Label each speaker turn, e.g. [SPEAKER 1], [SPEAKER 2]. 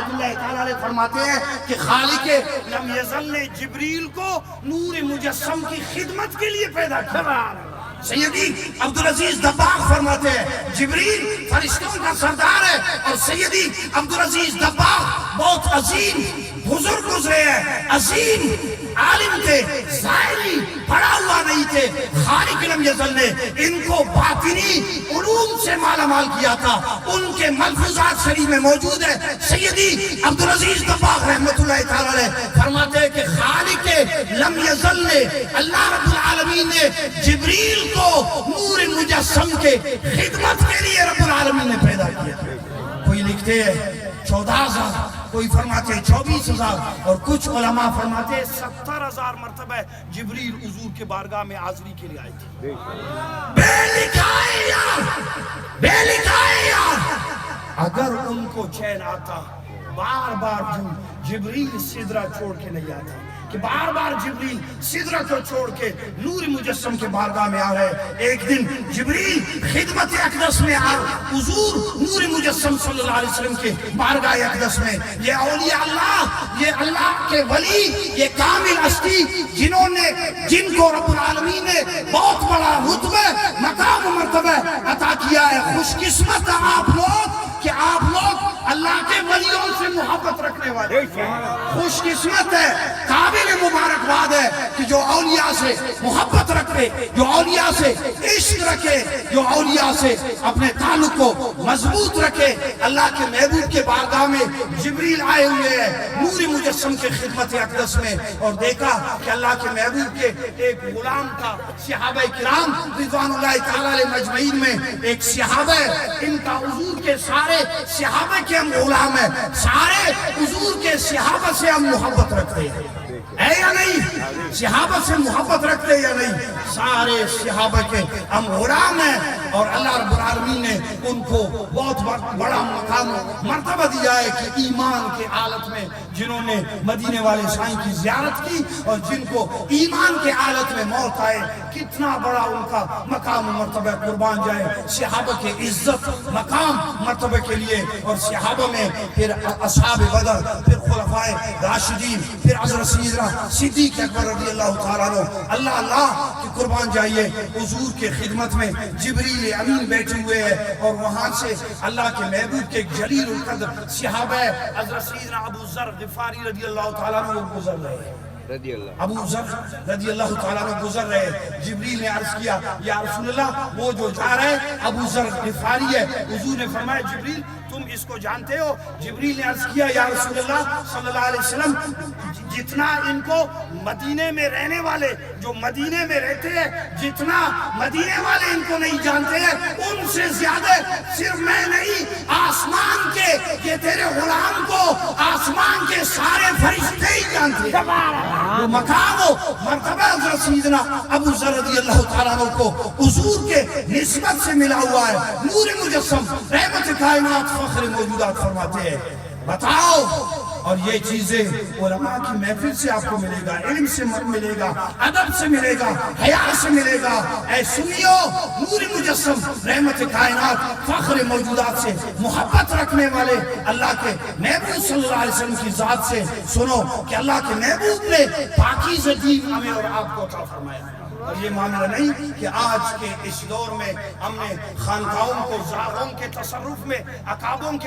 [SPEAKER 1] رحمۃ اللہ تعالیٰ علیہ فرماتے ہیں کہ خالق لم یزل نے جبریل کو نور مجسم کی خدمت کے لیے پیدا کیا۔ سیدی عبدالعزیز دباغ فرماتے ہیں جبریل فرشتوں کا سردار ہے، اور سیدی عبدالعزیز دباغ بہت عظیم بزرگ گزرے ہیں، عظیم عالم تھے، ظاہری پڑھا ہوا نہیں تھے۔ خالق لم یزل نے ان کو باطنی علوم سے مالا مال کیا تھا، ان کے ملفوظات شریف میں موجود ہے۔ سیدی عبدالعزیز دباغ رحمۃ اللہ تعالیٰ علیہ فرماتے ہیں کہ خالق لم یزل نے، اللہ رب العالمین نے جبریل کو نور مجسم کے خدمت کے لیے رب العالمین نے پیدا کیا۔ کوئی لکھتے ہیں 14,000، کوئی فرماتے ہیں 24,000، اور کچھ علماء فرماتے ہیں 70,000 مرتبہ جبریل حضور کے بارگاہ میں حاضری کے لیے آئے تھے۔ بے لکھائے یار، اگر ان کو چین آتا بار بار جبریل سدرہ چھوڑ کے نہیں آتا، کہ بار بار جبریل سدرہ کو چھوڑ کے نور مجسم کے بارگاہ میں آ رہے۔ ایک دن جبریل خدمت اقدس میں آ، حضور نور مجسم صلی اللہ علیہ وسلم کے بارگاہ اقدس میں، یہ اولیاء اللہ، یہ اللہ کے ولی، یہ کامل ہستی جن کو رب العالمین نے بہت بڑا رتبہ، مقام و مرتبہ عطا کیا ہے۔ خوش قسمت آپ لوگ کہ آپ لوگ اللہ کے ولیوں سے محبت رکھنے والے، خوش قسمت ہے، قابل مبارکباد ہے کہ جو اولیاء سے محبت رکھے، جو اولیاء سے عشق رکھے، جو اولیاء سے اپنے تعلق کو مضبوط رکھے۔ اللہ کے محبوب کے بارگاہ میں جبریل آئے ہوئے ہیں نور مجسم کے خدمت اقدس میں، اور دیکھا کہ اللہ کے محبوب کے ایک غلام تھا۔ صحابہ کرام رضوان اللہ تعالیٰ علیہ مجمعین میں ایک صحابہ، ان کا حضور کے سارے صحابہ کے ہم غلام ہیں، سارے حضور کے صحابہ سے ہم محبت رکھتے ہیں، ہے یا نہیں؟ صحابہ سے محبت رکھتے ہیں یا نہیں؟ سارے صحابہ کے ہم غلام ہیں، اور اللہ رب العالمین نے ان کو بہت بڑا مقام مرتبہ دیا ہے کہ ایمان کے حالت میں جنہوں نے مدینے والے سائیں کی زیارت کی، اور جن کو ایمان کے حالت میں موت آئے، کتنا بڑا ان کا مقام و مرتبہ، قربان جائے صحابہ کے عزت مقام مرتبہ کے لیے۔ اور صحابہ میں پھر اصحاب بدر، پھر خلفائے راشدین، پھر حضرت سیدنا صدیق اکبر رضی اللہ تعالیٰ عنہ، اللہ کی قربان جائیے، حضور کے خدمت میں جبریل امین بیٹھے ہوئے ہیں، اور وہاں سے اللہ کے محبوب کے جلیل القدر صحابہ حضرت سیدنا ابو ذر غفاری رضی اللہ تعالیٰ عنہ گزر رہے ہیں، ابو ذر رضی اللہ تعالیٰ عنہ گزر رہے۔ جبریل نے عرض کیا یا رسول اللہ وہ جو جا رہے ابو ذر غفاری ہے۔ حضور نے فرمایا جبریل تم اس کو جانتے ہو؟ جبریل نے عرض کیا یا رسول اللہ صلی اللہ علیہ وسلم جتنا ان کو مدینے میں رہنے والے، جو مدینے میں رہتے ہیں، جتنا مدینے والے ان کو نہیں جانتے ہیں، ان سے زیادہ صرف میں نہیں، آسمان کے، یہ تیرے غلام کو آسمان کے سارے فرشتے ہی جانتے ہیں۔ وہ مقام و مرتبہ حضرت سیدنا ابو ذر رضی اللہ تعالیٰ عنہ کو حضور کے نسبت سے ملا ہوا ہے۔ نور مجسم رحمت کائنات فخر موجودات فرماتے ہیں۔ بتاؤ، اور یہ چیزیں علماء کی محفل سے آپ کو ملے گا، علم سے ملے گا، ادب سے ملے گا، حیا سے ملے گا۔ اے سنیو، نور مجسم رحمت کائنات فخر موجودات سے محبت رکھنے والے اللہ کے محبوب صلی اللہ علیہ وسلم کی ذات سے سنو کہ اللہ کے محبوب نے پاکیزہ دین ہمیں اور آپ کو عطا فرمایا ہے۔ اور یہ معاملہ نہیں کہ آج کے اس دور میں ہم نے خانقاہوں کو زاغوں کے تصرف میں، عقابوں کے